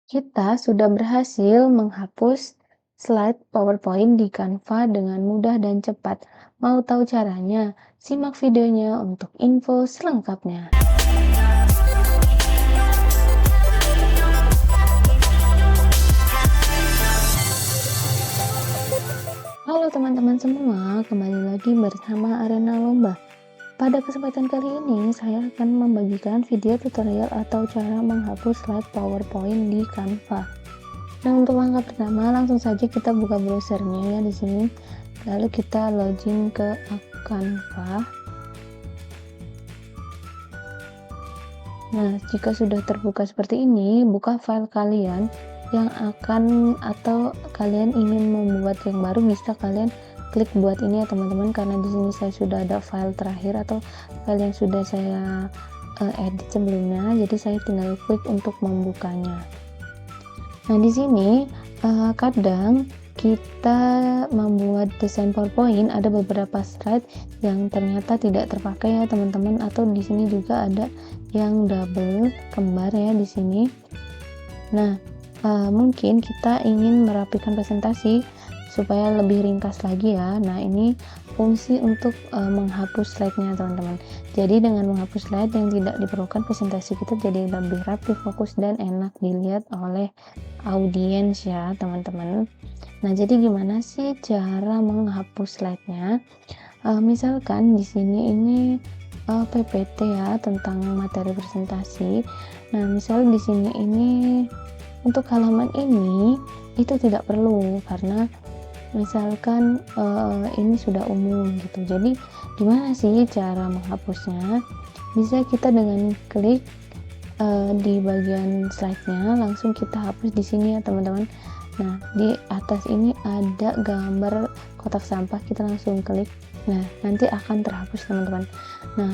Kita sudah berhasil menghapus slide PowerPoint di Canva dengan mudah dan cepat. Mau tahu caranya? Simak videonya untuk info selengkapnya. Halo teman-teman semua, kembali lagi bersama Arena Lomba. Pada kesempatan kali ini, saya akan membagikan video tutorial atau cara menghapus slide PowerPoint di Canva. Nah, untuk langkah pertama, langsung saja kita buka browsernya ya di sini. Lalu kita login ke Canva. Nah, jika sudah terbuka seperti ini, buka file kalian yang akan atau kalian ingin membuat yang baru, bisa kalian klik buat ini ya teman-teman, karena di sini saya sudah ada file terakhir atau file yang sudah saya edit sebelumnya, jadi saya tinggal klik untuk membukanya. Nah, di sini kadang kita membuat desain PowerPoint ada beberapa slide yang ternyata tidak terpakai ya teman-teman, atau di sini juga ada yang double kembar ya di sini. Nah, mungkin kita ingin merapikan presentasi supaya lebih ringkas lagi ya. Nah, ini fungsi untuk menghapus slide-nya teman-teman. Jadi dengan menghapus slide yang tidak diperlukan, presentasi kita jadi lebih rapi, fokus, dan enak dilihat oleh audiens ya teman-teman. Nah, jadi gimana sih cara menghapus slide-nya? Misalkan di sini ini PPT ya tentang materi presentasi. Nah, misal di sini ini untuk halaman ini itu tidak perlu karena misalkan ini sudah umum gitu. Jadi gimana sih cara menghapusnya? Bisa kita dengan klik di bagian slide-nya, langsung kita hapus di sini ya teman-teman. Nah, di atas ini ada gambar kotak sampah, kita langsung klik. Nah, nanti akan terhapus teman-teman. Nah,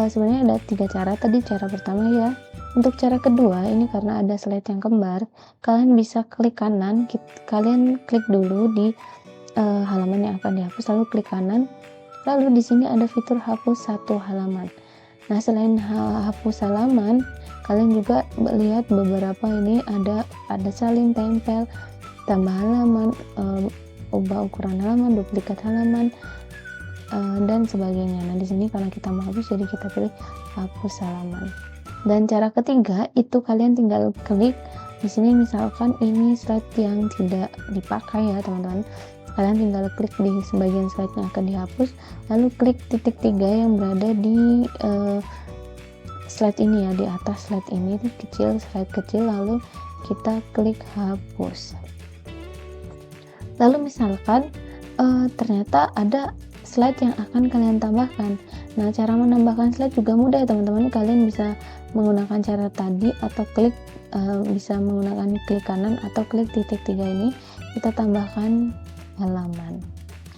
sebenarnya ada 3 cara. Tadi cara pertama ya. Untuk cara kedua, ini karena ada slide yang kembar, kalian bisa klik kanan, kalian klik dulu di halaman yang akan dihapus, lalu klik kanan. Lalu di sini ada fitur hapus satu halaman. Nah, selain hapus halaman, kalian juga lihat beberapa ini ada salin tempel, tambah halaman, ubah ukuran halaman, duplikat halaman, dan sebagainya. Nah, di sini karena kita mau hapus, jadi kita pilih hapus halaman. Dan cara ketiga itu kalian tinggal klik di sini, misalkan ini slide yang tidak dipakai ya teman-teman, kalian tinggal klik di sebagian slide yang akan dihapus, lalu klik titik 3 yang berada di slide ini ya, di atas slide ini kecil, slide kecil, lalu kita klik hapus. Lalu misalkan ternyata ada slide yang akan kalian tambahkan. Nah, cara menambahkan slide juga mudah ya teman-teman. Kalian bisa menggunakan cara tadi atau klik bisa menggunakan klik kanan atau klik titik 3 ini, kita tambahkan halaman.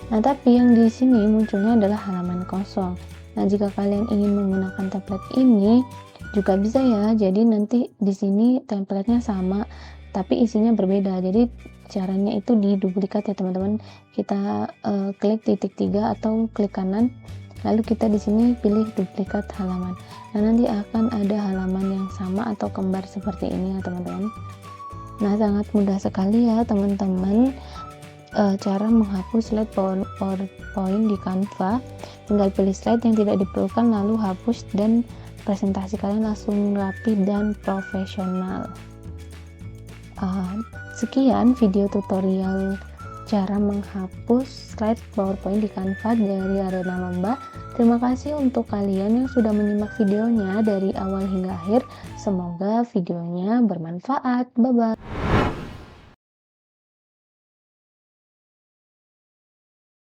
Nah, tapi yang di sini munculnya adalah halaman kosong. Nah, jika kalian ingin menggunakan template ini juga bisa ya. Jadi nanti di sini template-nya sama tapi isinya berbeda. Jadi caranya itu diduplikat ya teman-teman. Kita klik titik 3 atau klik kanan, lalu kita di sini pilih duplikat halaman. Nah, nanti akan ada halaman yang sama atau kembar seperti ini ya teman-teman. Nah, sangat mudah sekali ya teman-teman cara menghapus slide PowerPoint di Canva. Tinggal pilih slide yang tidak diperlukan lalu hapus, dan presentasi kalian langsung rapi dan profesional. Sekian video tutorial cara menghapus slide PowerPoint di Canva dari Arena Lomba. Terima kasih untuk kalian yang sudah menyimak videonya dari awal hingga akhir. Semoga videonya bermanfaat. Bye bye.